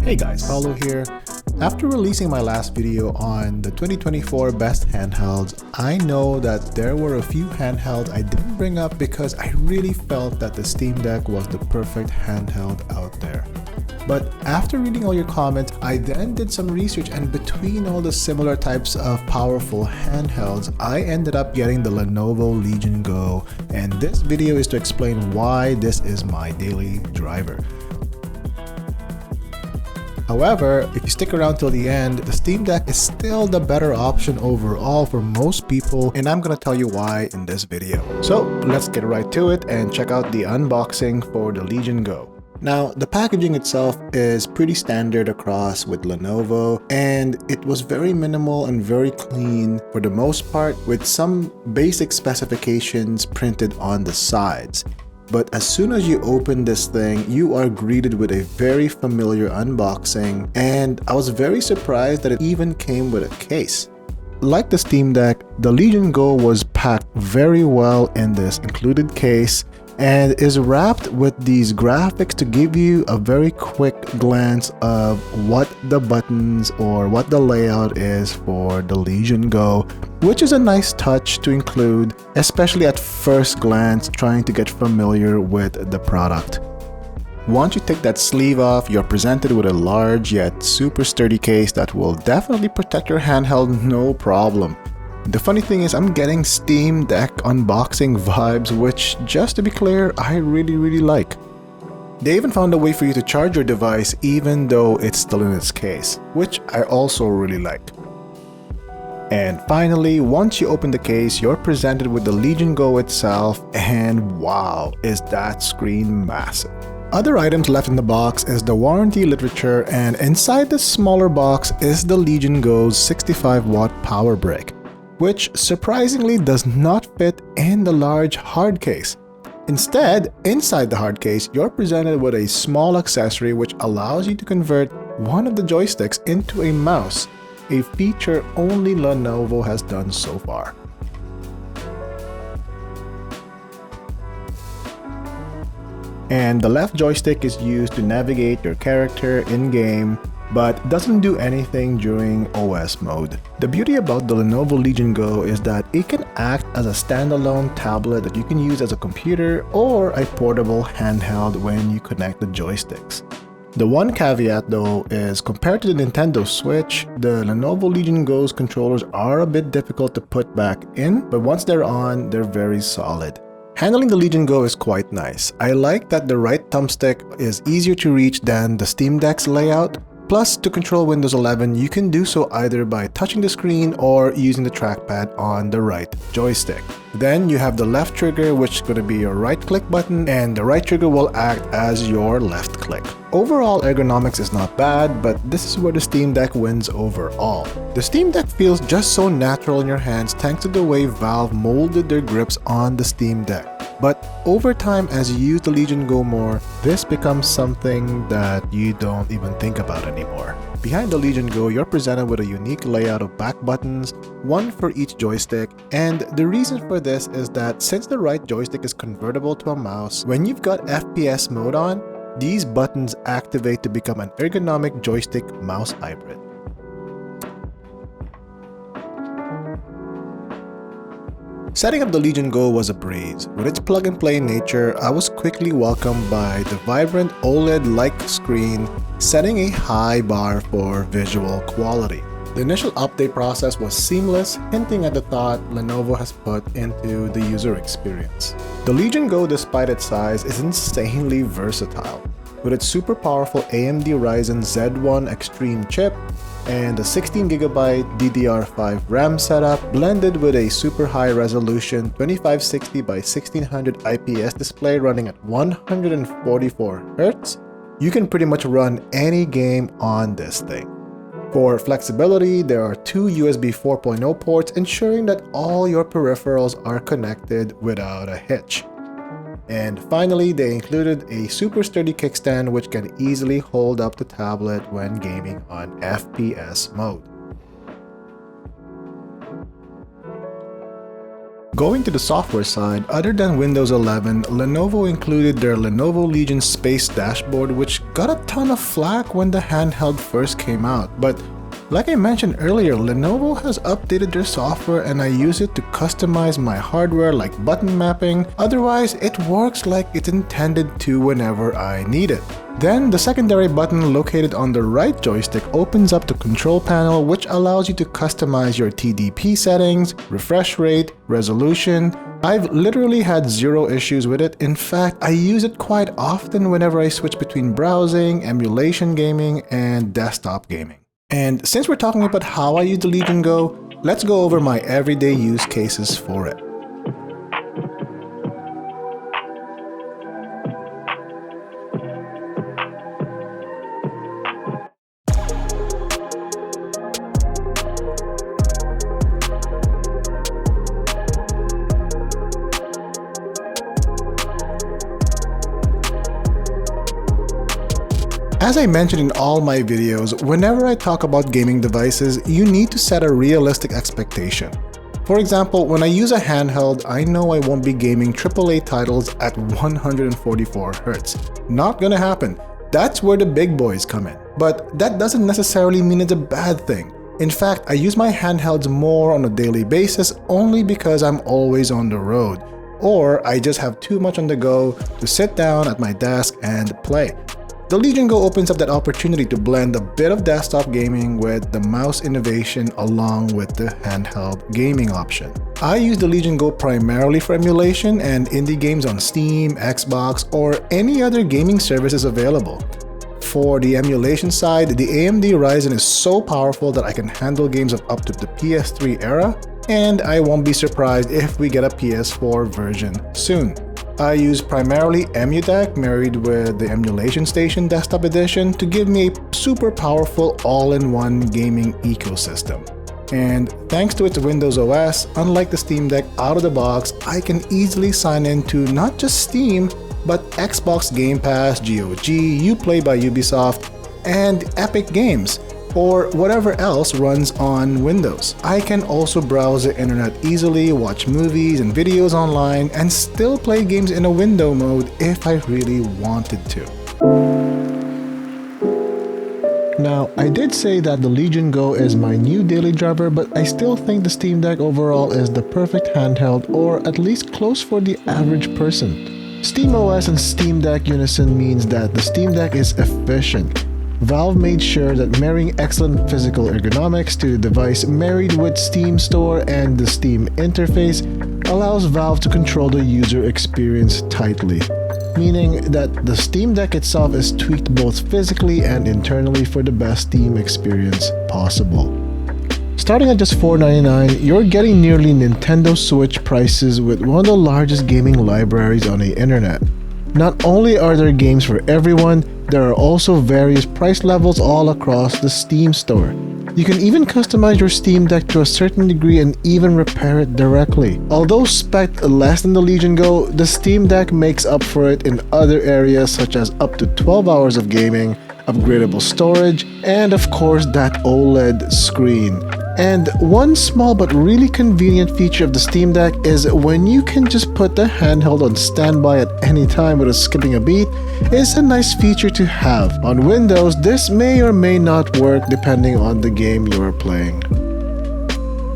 Hey guys, Paulo here. After releasing my last video on the 2024 best handhelds, I know that there were a few handhelds I didn't bring up because I really felt that the Steamdeck was the perfect handheld out there. But after reading all your comments, I then did some research, and between all the similar types of powerful handhelds, I ended up getting the Lenovo Legion Go, and this video is to explain why this is my daily driver. However, if you stick around till the end, the Steamdeck is still the better option overall for most people, and I'm gonna tell you why in this video. So let's get right to it and check out the unboxing for the Legion Go. Now, the packaging itself is pretty standard across with Lenovo, and it was very minimal and very clean for the most part, with some basic specifications printed on the sides. But as soon as you open this thing, you are greeted with a very familiar unboxing, and I was very surprised that it even came with a case. Like the Steamdeck, the Legion Go was packed very well in this included case and is wrapped with these graphics to give you a very quick glance of what the buttons or what the layout is for the Legion Go, which is a nice touch to include, especially at first glance trying to get familiar with the product. Once you take that sleeve off, you're presented with a large yet super sturdy case that will definitely protect your handheld no problem. The funny thing is, I'm getting Steamdeck unboxing vibes, which, just to be clear, I really like. They even found a way for you to charge your device even though it's still in its case, which I also really like. And finally, once you open the case, you're presented with the Legion Go itself, and wow, is that screen massive. Other items left in the box is the warranty literature, and inside the smaller box is the Legion Go's 65-watt power brick, which surprisingly does not fit in the large hard case. Instead, inside the hard case, you're presented with a small accessory which allows you to convert one of the joysticks into a mouse, a feature only Lenovo has done so far. And the left joystick is used to navigate your character in-game, but doesn't do anything during OS mode. The beauty about the Lenovo Legion Go is that it can act as a standalone tablet that you can use as a computer or a portable handheld when you connect the joysticks. The one caveat though is, compared to the Nintendo Switch, the Lenovo Legion Go's controllers are a bit difficult to put back in, but once they're on, they're very solid. Handling the Legion Go is quite nice. I like that the right thumbstick is easier to reach than the Steamdeck's layout. Plus, to control Windows 11, you can do so either by touching the screen or using the trackpad on the right joystick. Then you have the left trigger, which is going to be your right click button, and the right trigger will act as your left click. Overall, ergonomics is not bad, but this is where the Steamdeck wins overall. The Steamdeck feels just so natural in your hands thanks to the way Valve molded their grips on the Steamdeck. But over time, as you use the Legion Go more, this becomes something that you don't even think about anymore. Behind the Legion Go, you're presented with a unique layout of back buttons, one for each joystick, and the reason for this is that since the right joystick is convertible to a mouse, when you've got FPS mode on, these buttons activate to become an ergonomic joystick mouse hybrid. Setting up the Legion Go was a breeze. With its plug-and-play nature, I was quickly welcomed by the vibrant OLED-like screen, setting a high bar for visual quality. The initial update process was seamless, hinting at the thought Lenovo has put into the user experience. The Legion Go, despite its size, is insanely versatile. With its super powerful AMD Ryzen Z1 Extreme chip, and a 16GB DDR5 RAM setup blended with a super high resolution 2560 by 1600 IPS display running at 144Hz, you can pretty much run any game on this thing. For flexibility, there are two USB 4.0 ports ensuring that all your peripherals are connected without a hitch. And finally, they included a super sturdy kickstand which can easily hold up the tablet when gaming on FPS mode. Going to the software side, other than Windows 11, Lenovo included their Lenovo Legion Space dashboard, which got a ton of flack when the handheld first came out. But like I mentioned earlier, Lenovo has updated their software and I use it to customize my hardware like button mapping. Otherwise, it works like it's intended to whenever I need it. Then, the secondary button located on the right joystick opens up the control panel, which allows you to customize your TDP settings, refresh rate, resolution. I've literally had zero issues with it. In fact, I use it quite often whenever I switch between browsing, emulation gaming, and desktop gaming. And since we're talking about how I use the Legion Go, let's go over my everyday use cases for it. As I mentioned in all my videos, whenever I talk about gaming devices, you need to set a realistic expectation. For example, when I use a handheld, I know I won't be gaming AAA titles at 144Hz. Not gonna happen. That's where the big boys come in. But that doesn't necessarily mean it's a bad thing. In fact, I use my handhelds more on a daily basis only because I'm always on the road. Or I just have too much on the go to sit down at my desk and play. The Legion Go opens up that opportunity to blend a bit of desktop gaming with the mouse innovation along with the handheld gaming option. I use the Legion Go primarily for emulation and indie games on Steam, Xbox, or any other gaming services available. For the emulation side, the AMD Ryzen is so powerful that I can handle games of up to the PS3 era, and I won't be surprised if we get a PS4 version soon. I use primarily Steamdeck married with the Emulation Station Desktop Edition to give me a super powerful all-in-one gaming ecosystem. And thanks to its Windows OS, unlike the Steamdeck out of the box, I can easily sign into not just Steam, but Xbox Game Pass, GOG, Uplay by Ubisoft, and Epic Games, or whatever else runs on Windows. I can also browse the internet easily, watch movies and videos online, and still play games in a window mode if I really wanted to. Now, I did say that the Legion Go is my new daily driver, but I still think the Steamdeck overall is the perfect handheld, or at least close for the average person. SteamOS and Steamdeck unison means that the Steamdeck is efficient. Valve made sure that marrying excellent physical ergonomics to the device married with Steam Store and the Steam interface allows Valve to control the user experience tightly, meaning that the Steamdeck itself is tweaked both physically and internally for the best Steam experience possible. Starting at just $4.99, you're getting nearly Nintendo Switch prices with one of the largest gaming libraries on the internet. Not only are there games for everyone, there are also various price levels all across the Steam store. You can even customize your Steam Deck to a certain degree and even repair it directly. Although spec'd less than the Legion Go, the Steam Deck makes up for it in other areas such as up to 12 hours of gaming, upgradable storage, and of course that OLED screen. And one small but really convenient feature of the Steam Deck is when you can just put the handheld on standby at any time without skipping a beat. It's a nice feature to have. On Windows, this may or may not work depending on the game you are playing.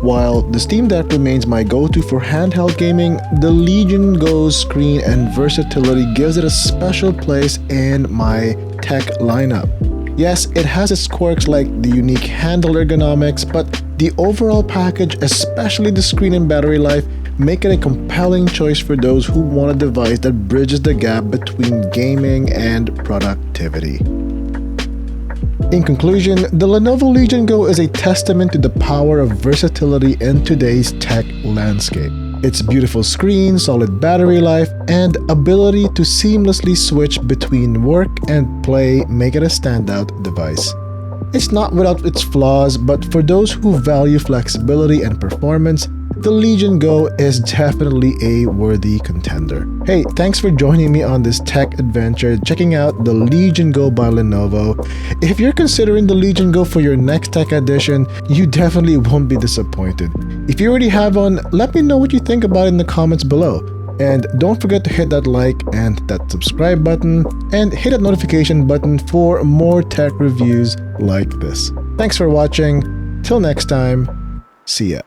While the Steam Deck remains my go-to for handheld gaming, the Legion Go's screen and versatility gives it a special place in my tech lineup. Yes, it has its quirks like the unique handle ergonomics, but the overall package, especially the screen and battery life, make it a compelling choice for those who want a device that bridges the gap between gaming and productivity. In conclusion, the Lenovo Legion Go is a testament to the power of versatility in today's tech landscape. Its beautiful screen, solid battery life, and ability to seamlessly switch between work and play make it a standout device. It's not without its flaws, but for those who value flexibility and performance, the Legion Go is definitely a worthy contender. Hey, thanks for joining me on this tech adventure, checking out the Legion Go by Lenovo. If you're considering the Legion Go for your next tech edition, you definitely won't be disappointed. If you already have one, let me know what you think about it in the comments below. And don't forget to hit that like and that subscribe button, and hit that notification button for more tech reviews like this. Thanks for watching. Till next time, see ya.